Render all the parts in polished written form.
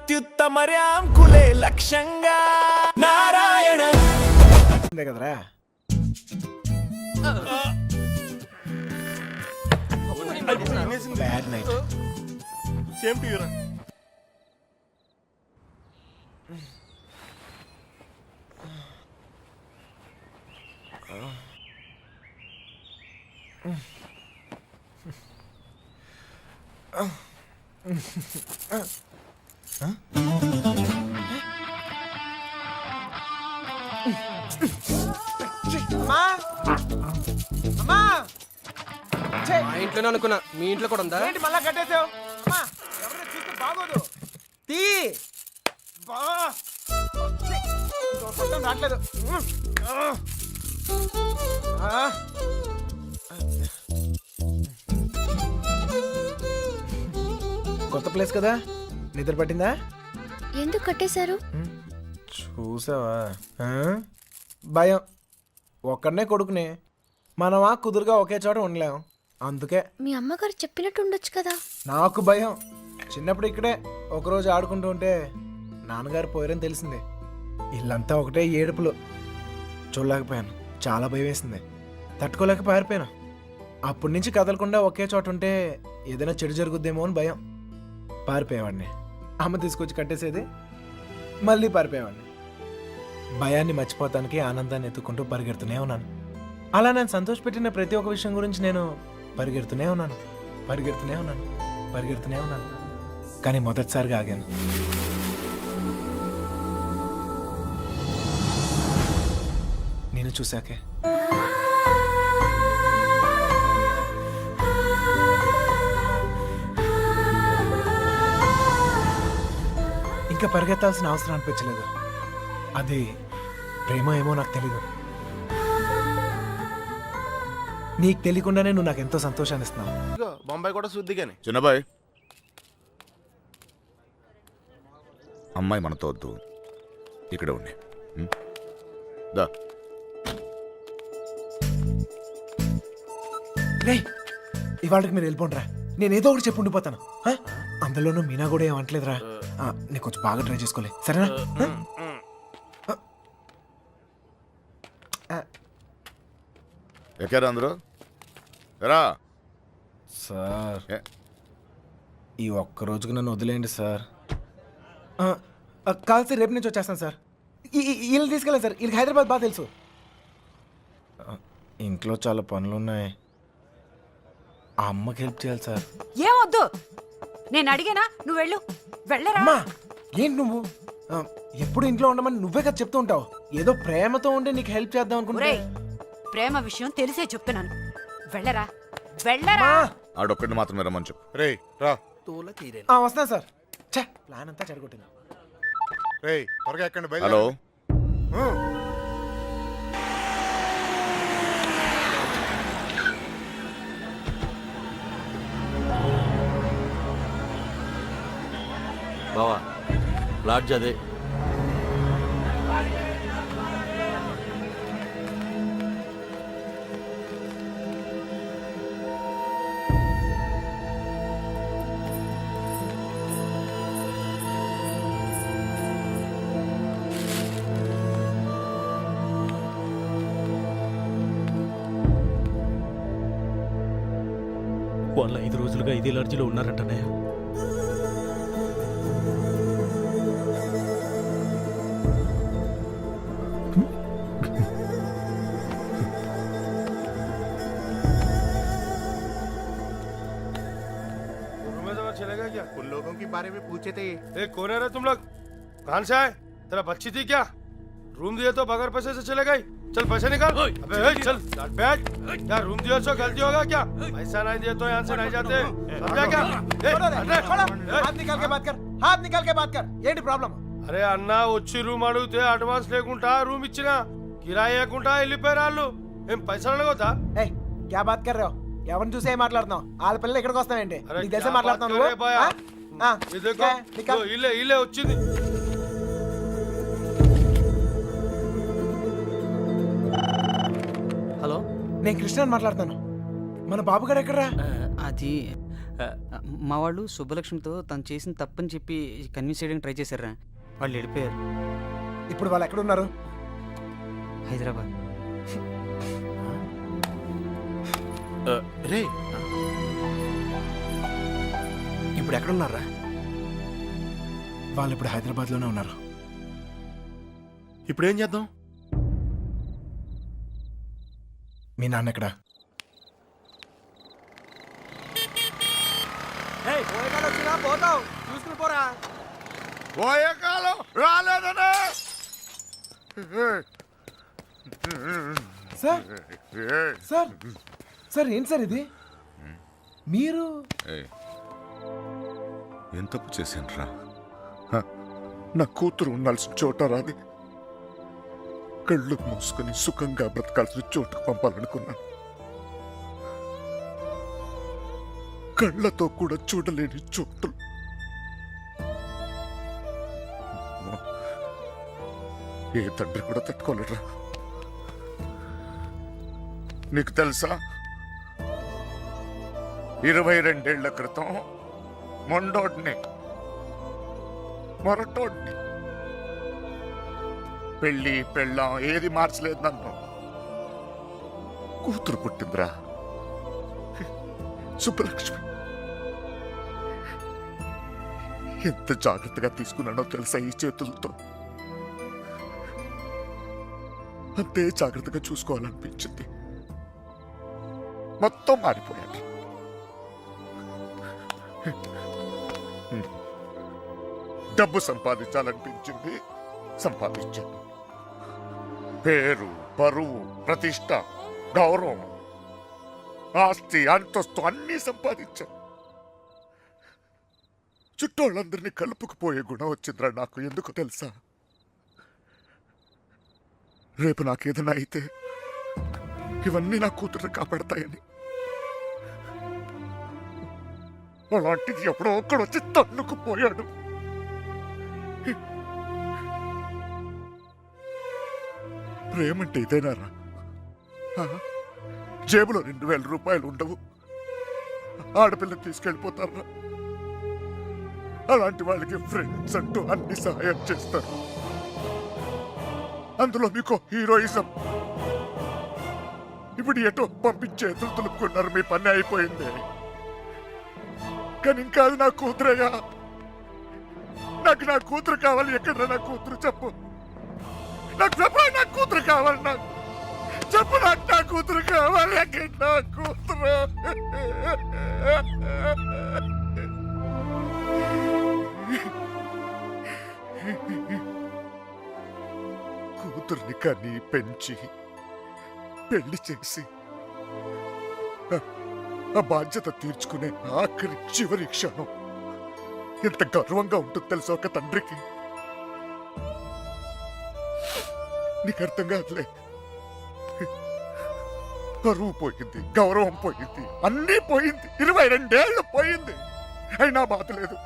అత్యుత్తమర్యాం కులే లక్ష్యంగా నారాయణ కదరా bad night same to you రా. అమ్మా అమ్మా మా ఇంట్లోనే అనుకున్నా, మీ ఇంట్లో కూడా ఉందా? ఏంటి మళ్ళా కట్టేసావు? అమ్మా ఎవరైనా చూస్తే బాగోదు. తీ బా మొత్తం రావట్లేదు. కొత్త ప్లేస్ కదా, నిద్ర పట్టిందా? ఎందుకు కట్టేశారు? చూసావా? భయం. ఒక్కడనే కొడుకునే, మనమా కుదురుగా ఒకే చోట ఉండలేం, అందుకే. మీ అమ్మగారు చెప్పినట్టు ఉండొచ్చు కదా. నాకు భయం. చిన్నప్పుడు ఇక్కడే ఒకరోజు ఆడుకుంటూ ఉంటే నాన్నగారు పోయారని తెలిసిందే. ఇల్లంతా ఒకటే ఏడుపులు. చూడలేకపోయాను, చాలా భయం వేసింది. తట్టుకోలేక పారిపోయాను. అప్పటి నుంచి కదలకుండా ఒకే చోట ఉంటే ఏదైనా చెడు జరుగుద్దేమో అని భయం. పారిపోయేవాడిని. అమ్మ తీసుకొచ్చి కట్టేసేది, మళ్ళీ పారిపోయేవాడిని. భయాన్ని మర్చిపోతానికి ఆనందాన్ని ఎత్తుకుంటూ పరిగెడుతూనే ఉన్నాను. అలా నేను సంతోషపెట్టిన ప్రతి ఒక్క విషయం గురించి నేను పరిగెడుతూనే ఉన్నాను. కానీ మొదటిసారిగా ఆగాను. నేను చూశాకే. ఇంకా పరిగెత్తాల్సిన అవసరం అనిపించలేదు. అది ప్రేమ ఏమో నాకు తెలీదు. నీకు తెలియకుండానే నువ్వు నాకు ఎంతో సంతోషాన్ని ఇస్తున్నావు. బొంబాయి కూడా శుద్ధి కానీ చిన్నబాయ్, అమ్మాయి మనతో వద్దు, ఇక్కడే ఉండి దా. రేయ్, ఇవాళకి మీరు వెళ్ళిపోండిరా. నేను ఏదో ఒకటి చెప్పి ఉండిపోతాను. అందులోనూ మీనా కూడా ఏమంటలేదురా. నీకు కొంచెం బాగా ట్రై చేసుకోలే, సరేనా? ఎక్కారా అందరూ? రా సార్, ఈ ఒక్క రోజుకి నన్ను వదిలేయండి సార్. కాదు సార్, రేపు నుంచి వచ్చేస్తాను సార్. వీళ్ళు తీసుకెళ్ళండి సార్, వీళ్ళకి హైదరాబాద్ బాగా తెలుసు. ఇంట్లో చాలా పనులు ఉన్నాయి. ఆ అమ్మకి హెల్ప్ చేయాలి సార్. ఏమొద్దు, నేను అడిగానా, నువ్వు వెళ్ళు. వెళ్ళరా. అమ్మా, ఏంటి నువ్వు ఎప్పుడు ఇంట్లో ఉండమని నువ్వే కదా చెప్తూ ఉంటావు. ఏదో ప్రేమతో ఉండి నీకు హెల్ప్ చేద్దాం అనుకుంటే. ప్రేమ విషయం తెలిసే చెప్తున్నాను. వెళ్ళరా వెళ్ళరా. ఆడొక్కడిని మాత్రమే రమ్మని చెప్పు. రే రా. వస్తున్నా సార్. ఛే, ప్లాన్ అంతా చెడగొట్టింది. రే త్వరగా ఎక్కండి. హలో, బావా, లాడ్జ్ అదే. వాళ్ళు 5 రోజులుగా ఇదే లాడ్జిలో ఉన్నారంటనే. चलेगा क्या? उन लोगों के बारे में पूछे थे. कौन है रे तुम लोग? कहाँ से आए? तेरा बच्ची थी क्या? रूम दिए तो बगैर पैसे से चले गई? चल पैसे निकाल. अबे चल बैठ. क्या रूम दिया तो गलती होगा क्या? पैसा नहीं दिए तो यहाँ से नहीं जाते. समझा क्या? हाथ निकाल के बात कर, हाथ निकाल के बात कर. ఏంటి ప్రాబ్లం? అరే అన్న, వచ్చి రూమ్ అడిగితే అడ్వాన్స్ లేకుండా రూమ్ ఇచ్చినా, కిరాయి లేకుండా వెళ్ళిపోయారు వాళ్ళు. ఏం పైసలు అడగొద్దా? ఏయ్, क्या बात कर रहे हो? ఎవరిని చూసే మాట్లాడుతున్నావు? వాళ్ళ పిల్లలు ఇక్కడికి వస్తావేంటి? నీకు తెలిసే మాట్లాడుతున్నావు నువ్వు? ఇల్లే వచ్చింది. హలో, నేను కృష్ణని మాట్లాడుతాను. మన బాబుగారు ఎక్కడరా? అది మా వాళ్ళు సుబ్బలక్ష్మితో తను చేసిన తప్పని చెప్పి కన్విన్స్ చేయడానికి ట్రై చేశారా, వాళ్ళు వెళ్ళిపోయారు. ఇప్పుడు వాళ్ళు ఎక్కడున్నారు? హైదరాబాద్. రే ఇప్పుడు ఎక్కడున్నారా? వాళ్ళు ఇప్పుడు హైదరాబాద్లోనే ఉన్నారు. ఇప్పుడు ఏం చేద్దాం? మీ నాన్న ఎక్కడా? పోతావు చూసుకుని పోరా. పోయే కాలం రాలేదనే. సార్ సార్ సార్ ఏంటి సార్ ఇది? మీరు ఏం తప్పు చేశాను రా? నా కూతురు ఉండాల్సిన చోట రాది కళ్ళు మూసుకొని సుఖంగా బ్రతకాల్సిన చోటుకు పంపాలనుకున్నాను. కళ్ళతో కూడా చూడలేని చోటు. ఏ తండ్రి కూడా తట్టుకోలేరా. నీకు తెలుసా, 22 క్రితం మొండోడ్ని మొరటోడ్ని పెళ్ళి పెళ్ళాం ఏది మార్చలేదు నన్ను. కూతురు పుట్టిందిరా, సుబ్బలక్ష్మి. ఎంత జాగ్రత్తగా తీసుకున్నానో తెలుసా ఈ చేతులతో. అంతే జాగ్రత్తగా చూసుకోవాలనిపించింది. మొత్తం మారిపోయాడు. డబ్బు సంపాదించాలనిపించింది, సంపాదించాను. పేరు, పరువు, ప్రతిష్ట, గౌరవం, ఆస్తి, అంతస్తు అన్నీ సంపాదించాను. చుట్టోళ్ళందరినీ కలుపుకుపోయే గుణం వచ్చిందిరా నాకు. ఎందుకు తెలుసా? రేపు నాకేదైనా అయితే ఇవన్నీ నా కూతురు కాపాడతాయని. అలాంటిది ఎప్పుడో ఒక్కడు వచ్చి తన్నుకుపోయాడు. ప్రేమంటే ఇదేనారా? జేబులో 2000 రూపాయలు ఉండవు, ఆడపిల్లని తీసుకెళ్ళిపోతారా? అలాంటి వాళ్ళకి ఫ్రెండ్స్ అంటూ అన్ని సహాయం చేస్తారు. అందులో మీకు హీరోయిజం. ఇప్పుడు ఎటో పంపించేతులు తులుపుకున్నారు. మీ పని అయిపోయింది. కానీ ఇంకా అది నా కూతురయ్యా. నాకు నా కూతురు కావాలి. ఎక్కడ నా కూతురు చెప్పు. నాకు చెప్పు, నా కూతురు కావాలి. నాకు చెప్పు, నాకు నా కూతురు కావాలి. ఎక్కడ నా కూతురు? కూతుర్ని కని పెంచి పెళ్లి చేసి ఆ బాధ్యత తీర్చుకునే ఆఖరి చివరి క్షణం ఎంత గర్వంగా ఉంటుంది తెలుసా ఒక తండ్రికి. నీకు అర్థం కాదులే. పరువు పోయింది, గౌరవం పోయింది, అన్నీ పోయింది. 22 ఏళ్ళు పోయింది. అయినా బాధ లేదు.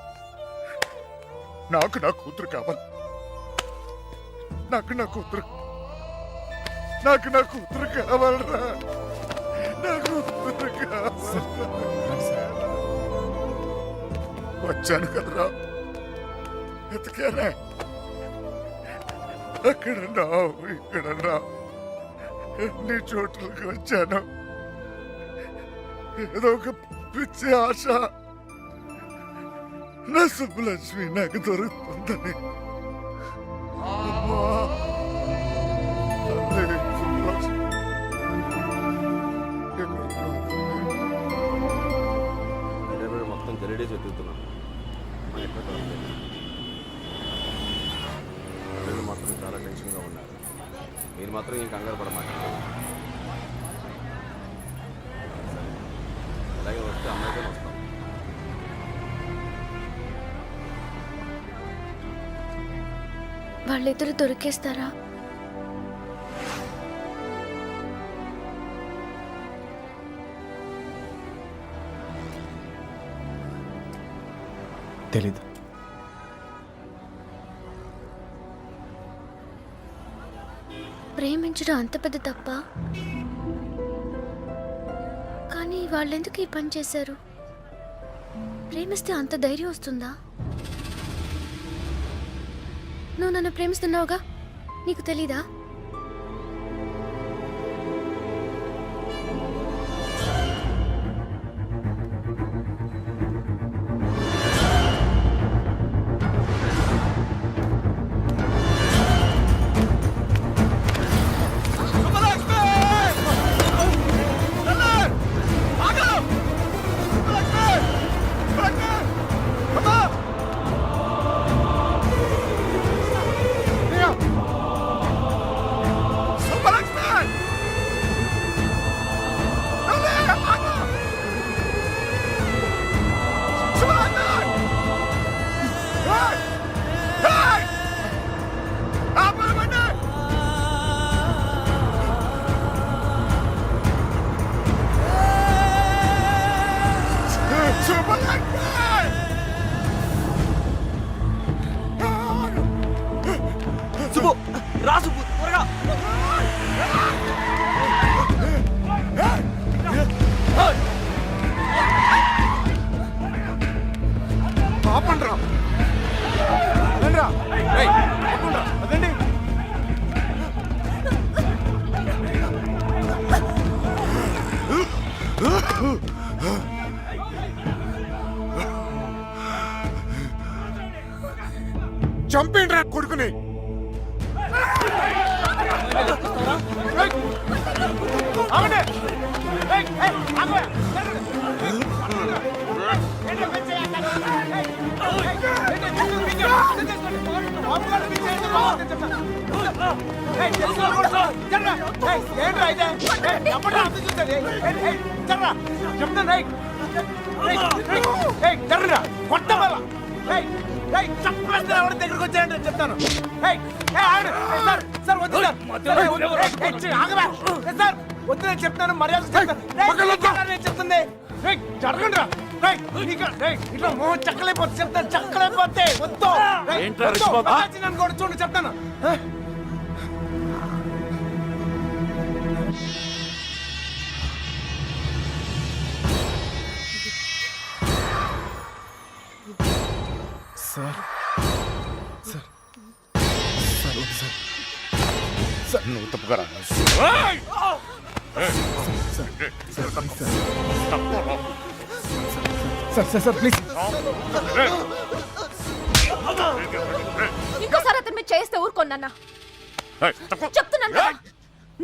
నాకు నా కూతురు కావాలి. నాకు నా కూతురు కావాలరా. నా కూతురు కావాలి. వచ్చాను కదరా, ఎతికానే. అక్కడన్నా ఇక్కడన్నా ఎన్ని చోట్లకి వచ్చాను. ఏదో ఒక పిచ్చి ఆశ, నా సుబ్బలక్ష్మి నాకు దొరుకుతుందని. అమ్మా, తల్లి సుబ్బలక్ష్మి మొత్తం గెలిడేసి వెతుకుతున్నాను. పిల్లలు మాత్రం చాలా టెన్షన్గా ఉన్నారు. మీరు మాత్రం ఈ కంగారు పడమాకండి. అలాగే వస్తే అమ్మాయితో వస్తాం. వాళ్ళిద్దరు దొరికేస్తారా? తెలీదు. ప్రేమించడం అంత పెద్ద తప్ప? కానీ వాళ్ళెందుకు ఈ పని చేశారు? ప్రేమిస్తే అంత ధైర్యం వస్తుందా? నువ్వు నన్ను ప్రేమిస్తున్నావుగా, నీకు తెలీదా? సుబ్బు రా సుబ్బు త్వరగా. ఆపండ్రా అదండి చంపేండ్రా కొడుకుని. దగ్గరకు వచ్చాయంటే చెప్తాను. సార్ వద్దు, నేను చెప్తాను, మర్యాద చెప్తుంది. జరగండి రా. ఇట్లా మోహన్ చక్కలైపోతే చెప్తాను, చక్కలైపోతే వద్దు. నన్ను కూడా చూడండి చెప్తాను. సార్ సార్ సార్ వద్దు సార్. సార్ నువ్వు తప్పుకరా. Sir sir sir please. ఇంకోసారి అతను మీరు చేస్తే ఊరుకోన్నా. చెప్తున్నాను కదా,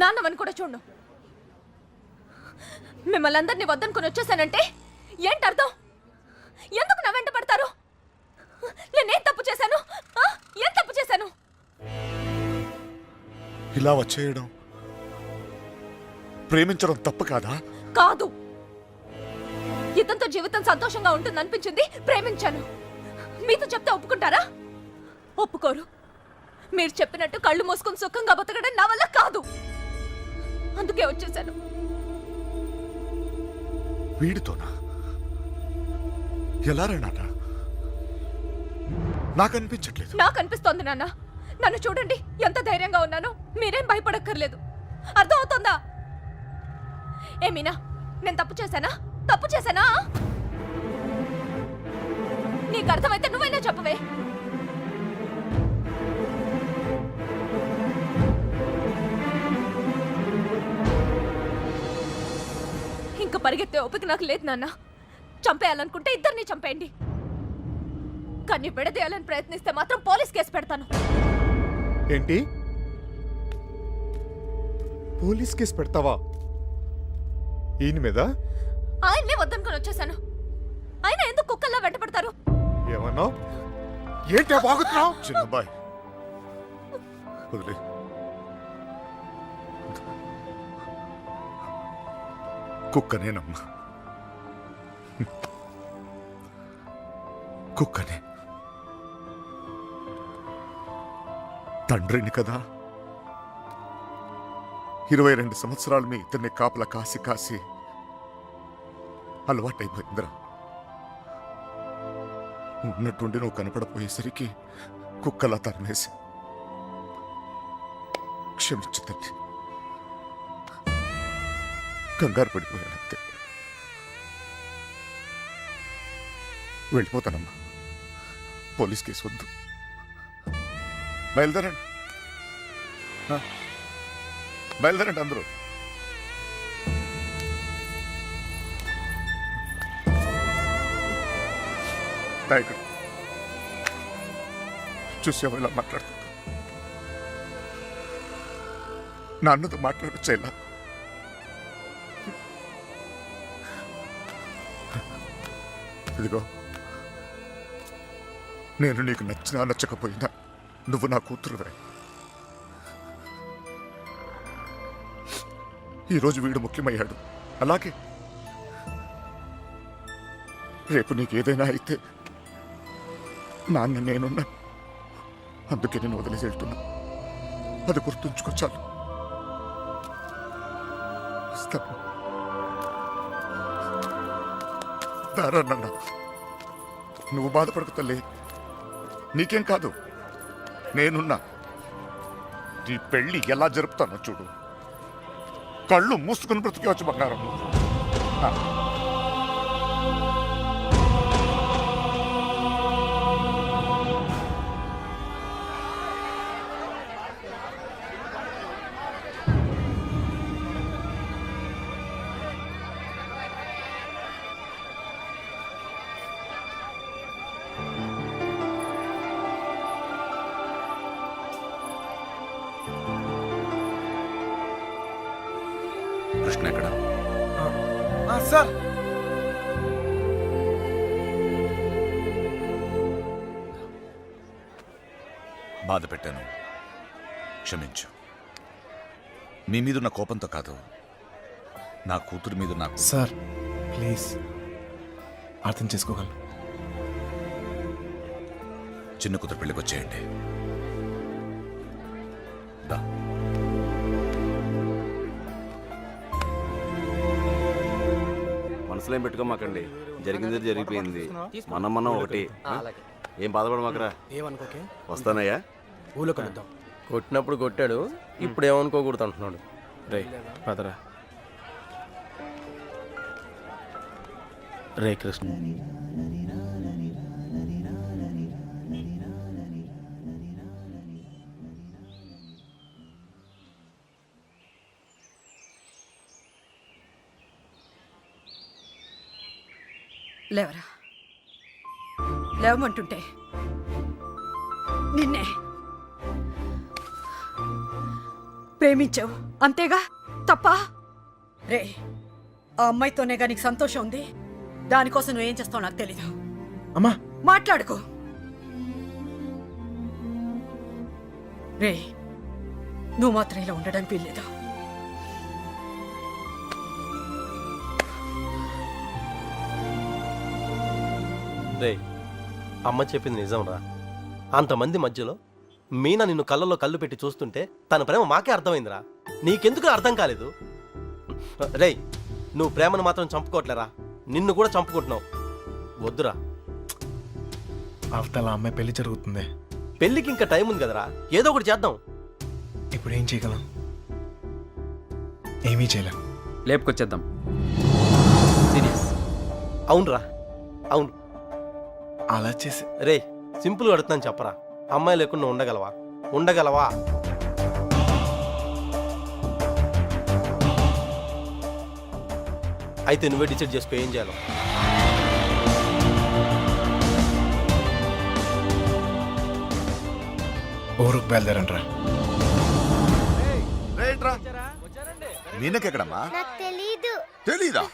నాన్నవని కూడా చూడు. మిమ్మల్ని అందరినీ వద్దనుకుని వచ్చేసానంటే ఏంటి అర్థం? ఎందుకు నా వెంట పడతారు? నేనేం తప్పు చేశాను? ఏం తప్పు చేశాను? ఇలా వచ్చేయడం, ప్రేమించడం తప్పు కాదా? కాదు. ఇతంతో జీవితం సంతోషంగా ఉంటుంది అనిపించింది, ప్రేమించాను. మీతో చెప్తే ఒప్పుకుంటారా? ఒప్పుకోరు. మీరు చెప్పినట్టు కళ్ళు మూసుకుని సుఖంగా బతకడం నా వల్ల కాదు. అందుకే వచ్చేసాను. వీడితోనా? ఎలా రా నాన్న? నాకు అనిపించట్లేదు. నాకు అనిపిస్తోంది నాన్న. నన్ను చూడండి, ఎంత ధైర్యంగా ఉన్నాను. మీరేం భయపడక్కర్లేదు. అర్థం అవుతుందా? ఏమీనా, నేను తప్పు చేశానా? తప్పు చేశానా? నీకు అర్థమైతే నువ్వైనా చెప్పవే. ఇంకా పరిగెత్తే ఓపిక నాకు లేదు నాన్న. చంపేయాలనుకుంటే ఇద్దరిని చంపేయండి. కానీ విడదీయాలని ప్రయత్నిస్తే మాత్రం పోలీస్ కేసు పెడతాను. ఏంటి? పోలీస్ కేసు పెడతావా ఈయన మీద? ఆయన్నే వద్దనుకుని వచ్చేసాను. ఆయన ఎందుకు కుక్కల్లా వెంటపడతారు? ఏమన్నావు? ఏంటి బాగుతున్నావు? చిన్నబాయ్ వదిలే. కుక్కనేనమ్మా, కుక్కనే. తండ్రిని కదా, 22 సంవత్సరాలు మీ ఇద్దరిని కాపలా కాసి కాసి అలవాటైపోయిందిరా. ఉన్నట్టుండి నువ్వు కనపడపోయేసరికి కుక్కలా తరిమేసి. క్షమించు తల్లి, కంగారు పడిపోయాను అంతే. వెళ్ళిపోతానమ్మా. పోలీస్ కేసు వద్దు. బయలుదేరండి, బయలుదేరండి అందరూ. నాయకుడు చూసావు ఇలా మాట్లాడుతుంటా. నాన్నతో మాట్లాడొచ్చేలా. ఇదిగో, నేను నీకు నచ్చినా నచ్చకపోయినా నువ్వు నా కూతురువే. ఈరోజు వీడు ముఖ్యమయ్యాడు, అలాగే రేపు నీకు ఏదైనా అయితే నాన్న నేనున్నా. అందుకే నేను వదిలేసి వెళ్తున్నా. అది గుర్తుంచుకొచ్చాను. దారన్న, నువ్వు బాధపడకు తల్లి. నీకేం కాదు, నేనున్నా. నీ పెళ్లి ఎలా జరుపుతానో చూడు. కళ్ళు మూసుకుని బ్రతికే వచ్చి బంగారం. కృష్ణ ఎక్కడ? సార్, బాధ పెట్టాను, క్షమించు. మీ మీదున్న కోపంతో కాదు, నా కూతురు మీద నాకు. సార్ ప్లీజ్ అర్థం చేసుకోగలను. చిన్న కూతురు పెళ్ళికి వచ్చేయండి. దా. మనసులో ఏం పెట్టుకోమాకండి, జరిగింది జరిగిపోయింది. మనం ఒకటి. ఏం బాధపడమాకరా. ఏమనుకోకే, వస్తానయ్యా. ఊళ్ళో కలుద్దాం. కొట్టినప్పుడు కొట్టాడు, ఇప్పుడు ఏమనుకోకూడదు అంటున్నాడు. రే పదరా. రే కృష్ణ, లేవరా, లేవమంటుంటే నిన్నే ప్రేమించావు అంతేగా, తప్ప? రే, ఆ అమ్మాయితోనే నీకు సంతోషం ఉంది. దానికోసం నువ్వేం చేస్తావు నాకు తెలీదు. అమ్మా మాట్లాడుకో. రే, నువ్వు మాత్రం ఇలా ఉండడానికి వీల్లేదు. రే, అమ్మ చెప్పింది నిజంరా. అంతమంది మధ్యలో మీనా నిన్ను కళ్ళలో కళ్ళు పెట్టి చూస్తుంటే తన ప్రేమ మాకే అర్థమైందిరా. నీకెందుకు అర్థం కాలేదు? రే, నువ్వు ప్రేమను మాత్రం చంపుకోవట్లేరా, నిన్ను కూడా చంపుకుంటున్నావు. వద్దురా. అవతల అమ్మాయి పెళ్లి జరుగుతుంది. పెళ్ళికి ఇంకా టైం ఉంది కదరా, ఏదో ఒకటి చేద్దాం. ఇప్పుడు ఏం చేయగలం? ఏమీ చేయలేం. లేపుకొచ్చేద్దాం. సీరియస్. అవునరా, అవును. అలా చేసి రే, సింపుల్గా అడుగుతున్నాను చెప్పరా, అమ్మాయి లేకుండా ఉండగలవా? ఉండగలవా? అయితే నువ్వే డిసైడ్ చేసుకో ఏం చేయాలో. ఊరుకు బయలుదేరంట్రా. మీనకెక్కడమ్మా? నాకు తెలీదు. తెలీదా?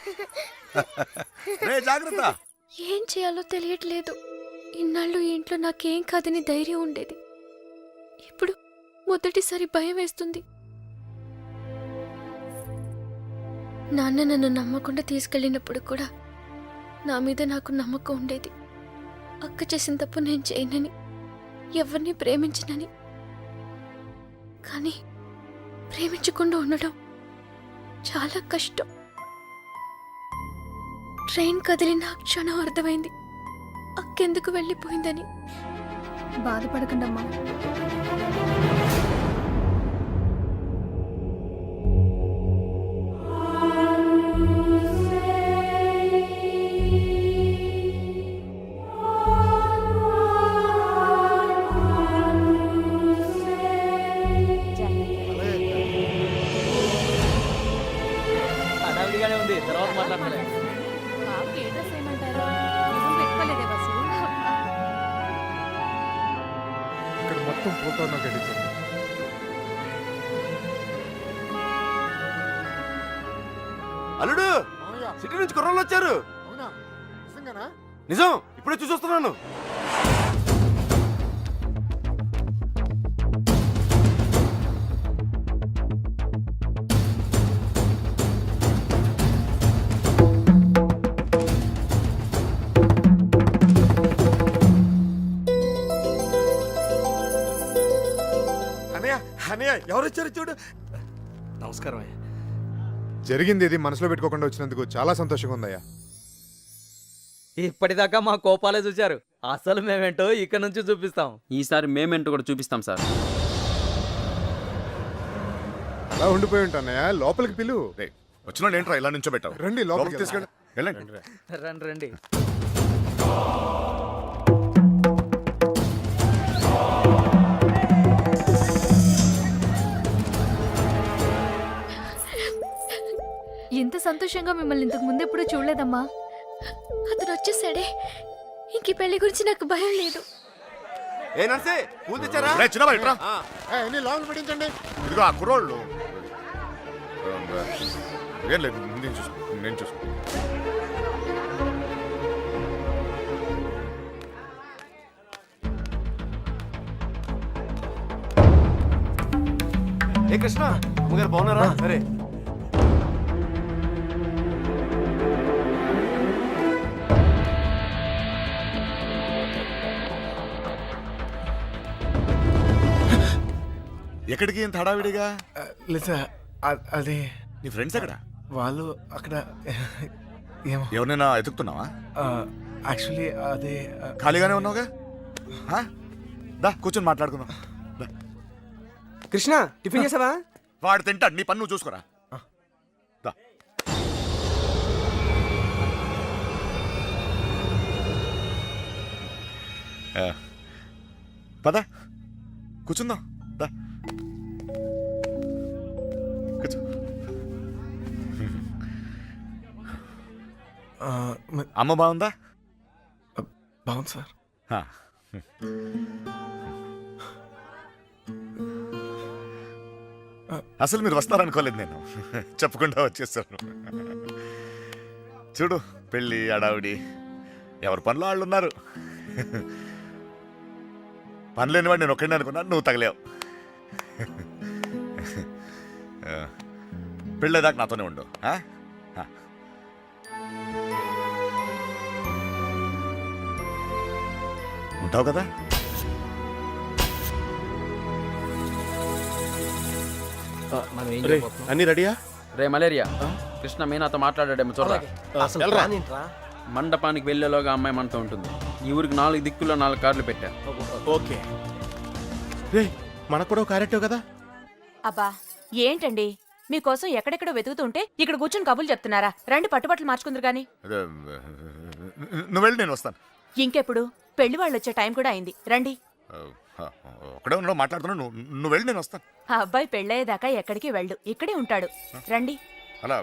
రే జాగ్రత్త. ఏం చేయాలో తెలియట్లేదు. ఇన్నాళ్ళు ఈ ఇంట్లో నాకేం కాదని ధైర్యం ఉండేది. ఇప్పుడు మొదటిసారి భయం వేస్తుంది. నాన్న నన్ను నమ్మకుండా తీసుకెళ్ళినప్పుడు కూడా నా మీద నాకు నమ్మకం ఉండేది. అక్క చేసిన తప్పు నేను చేయనని, ఎవరిని ప్రేమించనని. కానీ ప్రేమించకుండా ఉండడం చాలా కష్టం. ట్రైన్ కదిలిన క్షణం అర్థమైంది అక్కెందుకు వెళ్ళిపోయిందని. బాధపడకండమ్మా. మొత్తం పూలతో నాకు కట్టించాను. అల్లుడు సిటీ నుంచి కుర్రోళ్ళు వచ్చారు. అవునా నిజంగానా? నిజం, ఇప్పుడే చూసొస్తున్నాను. అనయ్య అనయ్య ఎవరు వచ్చారు చూడు. నమస్కారం అయ్యా. జరిగింది ఇది మనసులో పెట్టుకోకుండా వచ్చినందుకు చాలా సంతోషంగా ఉందయ్యా. ఇప్పటిదాకా మా కోపాలే చూశారు, అసలు మేమేంటో ఇక్కడ నుంచి చూపిస్తాం. ఈసారి మేమేంటో కూడా చూపిస్తాం సార్. అలా ఉండిపోయి ఉంటానయ్యా, లోపలికి పిలువు. రే వచ్చిన ఏంట్రా ఇలా నుంచో పెట్టావు? రండి లోపలికి తీసుకెళ్ళి. వెళ్ళండి. రండి రండి. ఎంత సంతోషంగా మిమ్మల్ని ఇంతకు ముందు ఎప్పుడు చూడలేదమ్మా. అతను వచ్చేసాడే, ఇంక ఈ పెళ్లి గురించి నాకు భయం లేదు. ఏ నర్సే, పూలు తెచ్చారా? రే చిన్నబాయ్ ఇట్రా. అన్ని లోపల పెట్టించండి. ఇదిగో ఆ కుర్రోళ్ళు. ఏం లేదు, నేను చూసుకో. ఏ కృష్ణ, అమ్మగారు బాగున్నారా? సరే ఎక్కడికి ఇంత హడావిడిగా? లేదు సార్, అది నీ ఫ్రెండ్స్ ఎక్కడ? వాళ్ళు అక్కడ ఏమో. ఎవరినైనా ఎతుకుతున్నావా? యాక్చువల్లీ అదే ఖాళీగానే ఉన్నావుగా? ఆ? దా కూర్చొని మాట్లాడుకుందాం. దా. కృష్ణ టిఫిన్ చేసావా? వాడు తింటాడు, నీ పన్ను నువ్వు చూసుకోరా. దా. పద కూర్చుందాం. దా కూర్చో. అమ్మ బాగుందా? బాగుంది సార్. ఆ. అసలు మీరు వస్తారనుకోలేదు నేను, చెప్పకుండా వచ్చేసాను. చూడు, పెళ్ళి అడావిడి, ఎవరి పనిలో వాళ్ళు ఉన్నారు. పని లేనివాడు నేను ఒక్కడిని అనుకున్నాను, నువ్వు తగలేవు. పెళ్ళేదాకా నాతోనే ఉండు. ఉంటావు కదా? అన్ని రెడీయా? రే మలేరియా, కృష్ణ మీనాతో మాట్లాడాడేమో చూడరా. అసలు ప్లాన్ ఏంట్రా? మండపానికి వెళ్ళేలోగా అమ్మాయి మనతో ఉంటుంది. ఈ ఊరికి 4 దిక్కుల్లో 4 కార్లు పెట్టా. ఓకే. రే మనకు కూడా క్యారెక్టర్ కదా? అబ్బా ఏంటండి, మీకోసం ఎక్కడెక్కడో వెతుకుతుంటే ఇక్కడ కూర్చొని కబుర్లు చెప్తున్నారా? రండి పట్టుబట్టలు మార్చుకుందరు గాని. అదే, నువ్వు వెళ్ళి నేను వస్తాను. ఇంకెప్పుడు? పెళ్లి వాళ్ళు వచ్చే టైం కూడా అయింది, రండి. ఒకడే ఉన్నావు, మాట్లాడుతున్నావు. నువ్వు వెళ్ళి నేను వస్తాను. ఆ అబ్బాయి పెళ్ళయ్యేదాకా ఎక్కడికి వెళ్ళు, ఇక్కడే ఉంటాడు. రండి అలా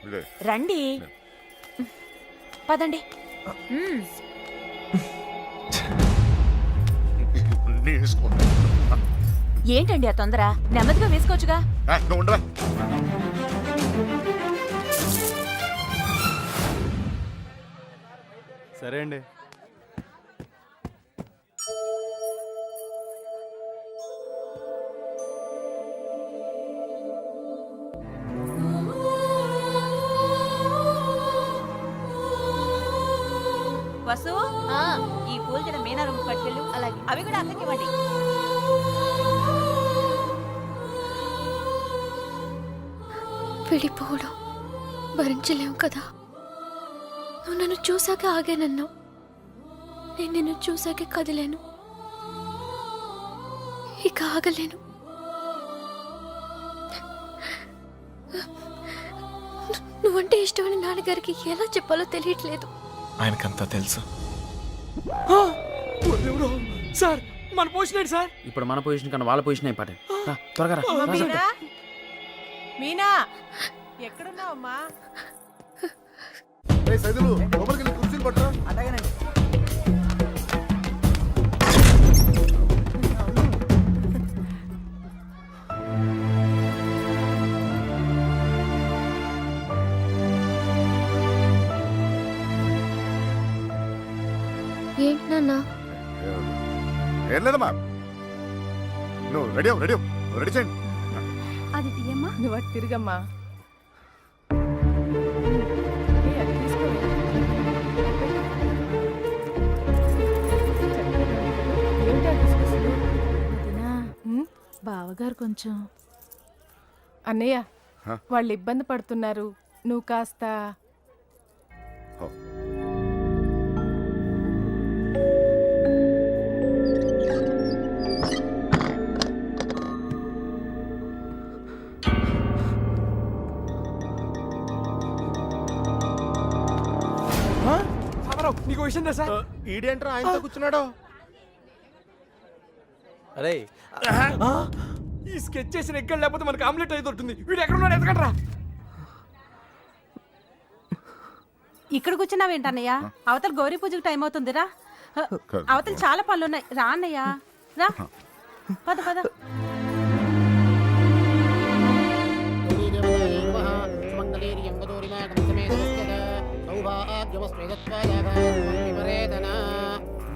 ఇదే. రండి, పదండి. ఏంటండి ఆ తొందర? నెమ్మదిగా వేసుకోవచ్చుగా. నువ్వు ఉండరా. సరే అండి. వసు, ఈ పూల జడ మీనా రూమ్ పట్టుకెళ్ళు. అలాగే, అవి కూడా అక్కకి ఇవ్వండి. వెళ్ళిపోవడం భరించలేము కదా. నువ్వు నన్ను చూశాక ఆగానన్నావు, నేను నిన్ను చూశాక కదిలేను, ఇక ఆగలేను. నువ్వంటే ఇష్టమని నాన్నగారికి ఎలా చెప్పాలో తెలియట్లేదు. ఆయనకంతా తెలుసు. సార్ మన పొజిషన్ ఏంటి సార్? ఇప్పుడు మన పొజిషన్ కన్నా వాళ్ళ పొజిషన్ అయిపోయింది. త్వరగా రా. మీనా ఎక్కడున్నావమ్మా? సైదులు లోపలికి వెళ్ళి కుర్చీలు పట్టరా. నాన్న ఏం లేదమ్మా, నువ్వు రెడీ చేయండి. అది తీయమ్మా. నువ్వు అటు తిరిగమ్మా. బావగారు కొంచెం అన్నయ్య హ? వాళ్ళు ఇబ్బంది పడుతున్నారు, నువ్వు కాస్త ఓ. నీకు విషయం తెలుసా? ఈడేంట్రా ఆయనతో కూర్చున్నాడు? అరే ఈ స్కెచ్ చేసిన ఎక్కడ లేకపోతే మనకి ఆమ్లెట్ అయి దొరుకుతుంది. వీడు ఎక్కడ ఉన్నాడు ఎతకండ్రా. ఇక్కడ కూర్చున్నావేంటన్నయ్య? అవతల గౌరీ పూజకు టైం అవుతుందిరా. అవతల చాలా పనులు ఉన్నాయి, రా అన్నయ్య రా. పద పద.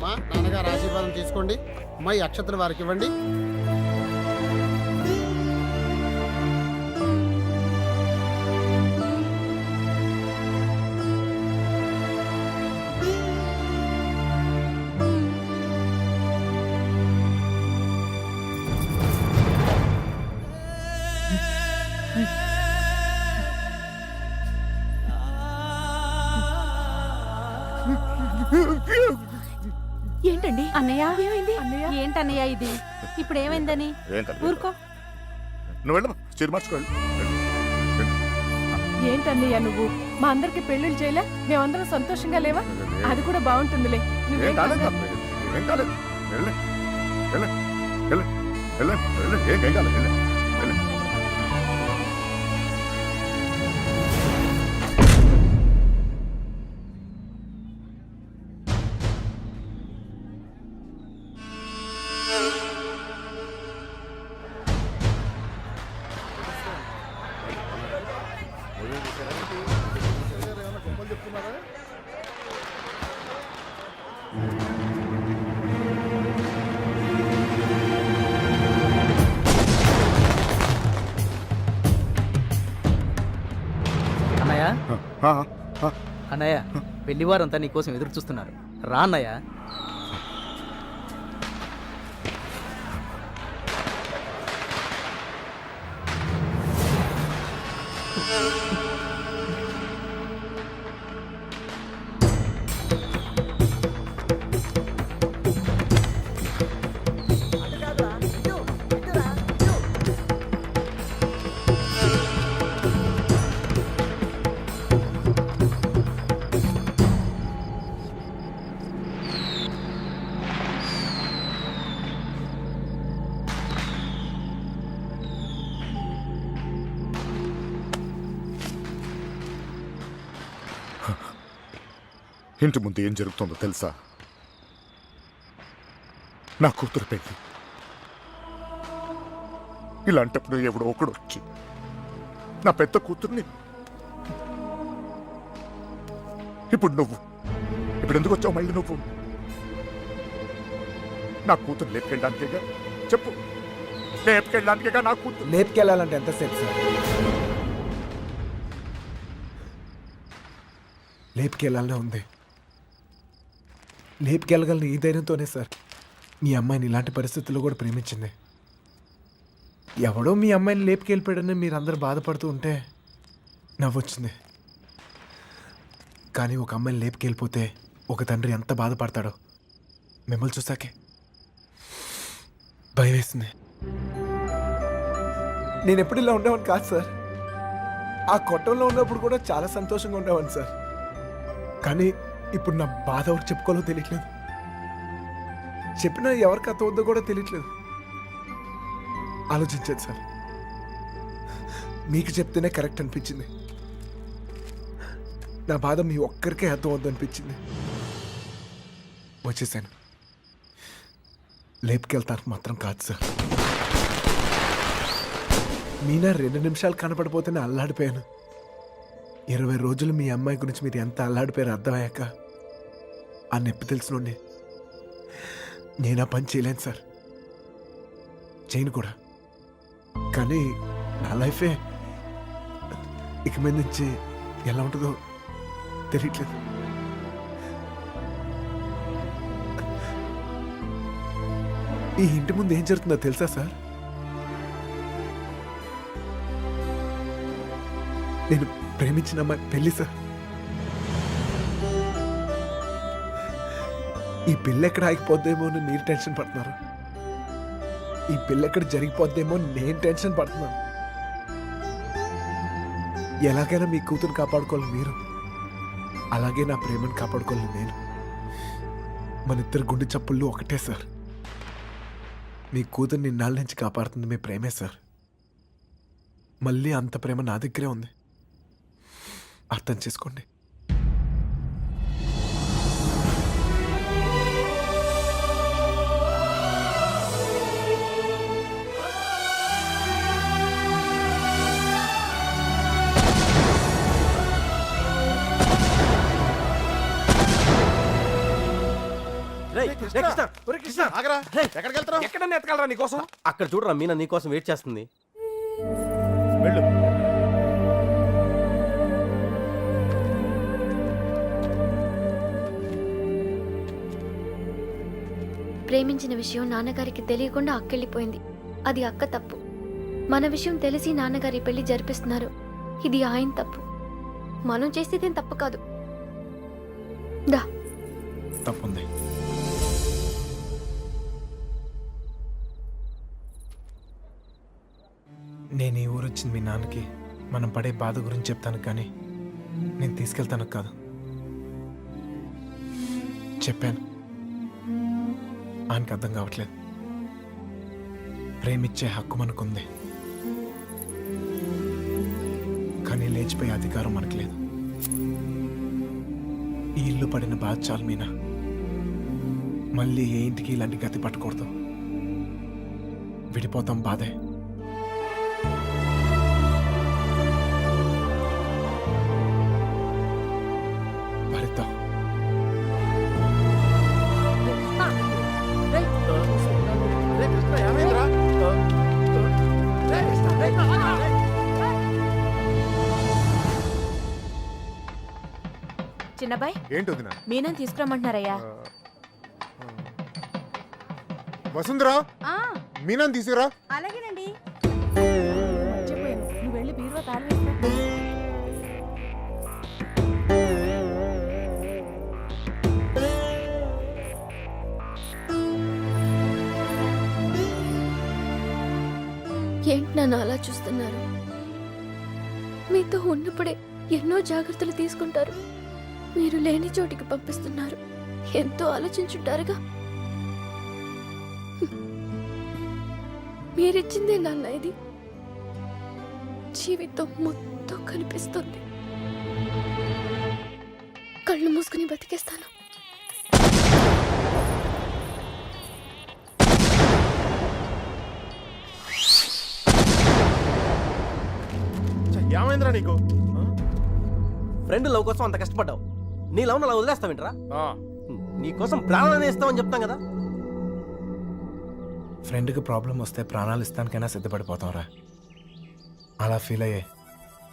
మా నాన్నగారు ఆశీర్వాదం తీసుకోండి. అమ్మాయి అక్షతలు వారికి ఇవ్వండి. ఏంటండి అన్నయ్య? ఏమైంది ఏంటన్నయ్య ఇది? ఇప్పుడు ఏమైందని? ఊరుకో. నువ్వు వెళ్ళమ్మా, చీర మార్చుకోవాలి. ఏంటన్నయ్య నువ్వు? మా అందరికి పెళ్లిళ్ళు చేయలే, మేమందరం సంతోషంగా లేవా? అది కూడా బాగుంటుందిలే. ఏం కాలేదు, ఏం కాలేదు. వెళ్ళు, వెళ్ళు, వెళ్ళు, వెళ్ళు, వెళ్ళు, ఏం కాలేదు, వెళ్ళు, వెళ్ళు. అన్నయ్య ఆ, ఆ, అన్నయ్య పెళ్లివారంతా నీకోసం ఎదురు చూస్తున్నారు, రా అన్నయ్య. ఇంటి ముందు ఏం జరుగుతుందో తెలుసా? నా కూతురు పెళ్లి. ఇలాంటప్పుడు ఎవడో ఒకడు వచ్చి నా పెద్ద కూతుర్ని, ఇప్పుడు నువ్వు, ఇప్పుడు ఎందుకు వచ్చావు మళ్ళీ నువ్వు? నా కూతురు లేపుకెళ్ళడానికేగా? చెప్పు, లేపుకెళ్ళడానికేగా నా కూతురు? లేపుకెళ్ళాలంటే ఎంతసేపు సార్? లేపుకెళ్ళాలనే ఉంది. లేపుకెళ్ళగలను ఈ ధైర్యంతోనే సార్ మీ అమ్మాయిని ఇలాంటి పరిస్థితుల్లో కూడా ప్రేమించింది. ఎవడో మీ అమ్మాయిని లేపుకెళ్ళిపోయాడని మీరు అందరూ బాధపడుతూ ఉంటే నవ్వొచ్చింది. కానీ ఒక అమ్మాయిని లేపుకెళ్ళిపోతే ఒక తండ్రి ఎంత బాధపడతాడో మిమ్మల్ని చూసాకే భయం వేసింది. నేను ఎప్పుడు ఇలా ఉండేవాడిని కాదు సార్. ఆ కొట్టంలో ఉన్నప్పుడు కూడా చాలా సంతోషంగా ఉండేవాడిని సార్. కానీ ఇప్పుడు నా బాధ ఎవరు చెప్పుకోవాలో తెలియట్లేదు. చెప్పినా ఎవరికి అర్థం అవుద్దో కూడా తెలియట్లేదు. ఆలోచించండి సార్. మీకు చెప్తేనే కరెక్ట్ అనిపించింది. నా బాధ మీ ఒక్కరికే అర్థం అవుద్దు అనిపించింది. వచ్చేసాను. లేపుకెళ్తాను మాత్రం కాదు సార్. మీనా 2 నిమిషాలు కనపడిపోతేనే అల్లాడిపోయాను. 20 రోజులు మీ అమ్మాయి గురించి మీరు ఎంత అల్లాడిపోయారో అర్థమయ్యాక ఆ నొప్పి తెలిసినోండి నేను ఆ పని చేయలేను సార్, చేయను కూడా. కానీ నా లైఫే ఇక మీద నుంచి ఎలా ఉంటుందో తెలియట్లేదు. ఈ ఇంటి ముందు ఏం జరుగుతుందో తెలుసా సార్? నేను ప్రేమించిన అమ్మాయి పెళ్లి సార్. ఈ పిల్ల ఎక్కడ ఆగిపోద్దేమో అని మీరు టెన్షన్ పడుతున్నారు, ఈ పిల్ల ఎక్కడ జరిగిపోద్దేమో నేను టెన్షన్ పడుతున్నాను. ఎలాగైనా మీ కూతురు కాపాడుకోవాలి మీరు, అలాగే నా ప్రేమను కాపాడుకోవాలి నేను. మన ఇద్దరు గుండె చప్పుళ్ళు ఒకటే సార్. మీ కూతురు నిన్నాళ్ళ నుంచి కాపాడుతుంది మీ ప్రేమే సార్. మళ్ళీ అంత ప్రేమ నా దగ్గరే ఉంది, అర్థం చేసుకోండి. ఆగరా, ఎక్కడికి వెళ్తావు? ఎక్కడన్నా ఎత్తగలరా నీకోసం? అక్కడ చూడరా మీనా నీకోసం వెయిట్ చేస్తుంది. వెళ్ళు. ప్రేమించిన విషయం నాన్నగారికి తెలియకుండా అక్కెళ్ళిపోయింది. అది అక్క తప్పు. మన విషయం తెలిసి నాన్నగారి పెళ్లి జరిపిస్తున్నారు. ఇది ఆయన తప్పు. మనం చేసేదేం తప్పు కాదు. దా. తప్పుంది. నేను ఈ ఊరు వచ్చింది మీ నాన్నకి మనం పడే బాధ గురించి చెప్తాను, కానీ నేను తీసుకెళ్తాను కాదు. చెప్పాను, ఆయనకి అర్థం కావట్లేదు. ప్రేమిచ్చే హక్కు మనకుంది, కానీ లేచిపోయే అధికారం మనకు లేదు. ఈ ఇల్లు పడిన బాధ చాలు మీనా. మళ్ళీ ఏ ఇంటికి ఇలాంటి గతి పట్టకూడదు. విడిపోతాం, బాధే. భరిద్దాం. చిన్నబాయ్, ఏంటి వదినా? మీనని తీసుకురమ్మంటున్నారయ్యా. వసుంధరా, మీనాన్ని తీసుకురా. అలాగేనండి. నువ్వు వెళ్ళి బీరువా తాళం వేసుకో. ఏంటి నన్ను అలా చూస్తున్నారు? మీతో ఉన్నప్పుడే ఎన్నో జాగ్రత్తలు తీసుకుంటారు. మీరు లేని చోటికి పంపిస్తున్నారు. ఎంతో ఆలోచించుంటారుగా. మీరిచ్చిందే నాన్న ఇది. జీవితం మొత్తం కనిపిస్తుంది. కళ్ళు మూసుకుని బతికేస్తాను. ఏమైందిరా నీకు? ఫ్రెండ్ లవ్ కోసం అంత కష్టపడ్డావు, నీ లవ్ అలా వదిలేస్తావేంట్రా? నీకోసం ప్రాణాలని ఇస్తామని చెప్తాం కదా. ఫ్రెండ్కి ప్రాబ్లం వస్తే ప్రాణాలు ఇస్తానికైనా సిద్ధపడిపోతాంరా. అలా ఫీల్ అయ్యే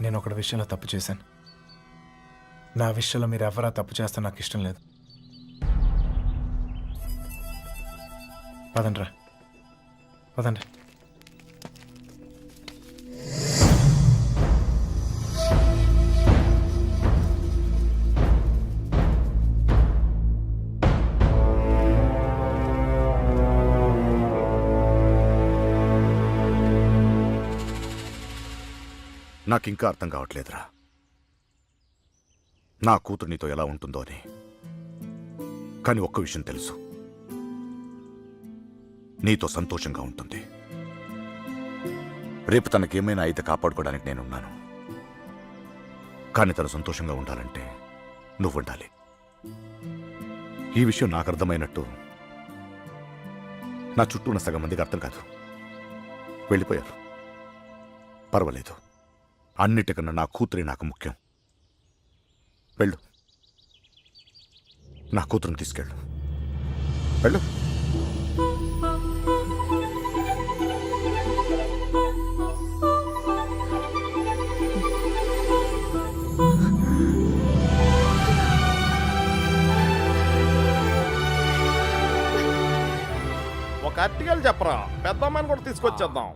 నేను ఒకటి విషయంలో తప్పు చేశాను. నా విషయంలో మీరు ఎవరా తప్పు చేస్తే నాకు ఇష్టం లేదు. పదండ్రా, పదండి. నాకింకా అర్థం కావట్లేదురా, నా కూతురు నీతో ఎలా ఉంటుందో అని. కానీ ఒక్క విషయం తెలుసు, నీతో సంతోషంగా ఉంటుంది. రేపు తనకేమైనా అయితే కాపాడుకోవడానికి నేనున్నాను. కానీ తను సంతోషంగా ఉండాలంటే నువ్వు ఉండాలి. ఈ విషయం నాకు అర్థమైనట్టు నా చుట్టూ ఉన్న సగం మందికి అర్థం కాదు. వెళ్ళిపోయారు. పర్వాలేదు, అన్నిటికన్నా నా కూతురే నాకు ముఖ్యం. వెళ్ళు, నా కూతురుని తీసుకెళ్ళు. వెళ్ళు. ఒక అర్టికల్ చెప్పరా, పెద్దమ్మని కూడా తీసుకొచ్చేద్దాం.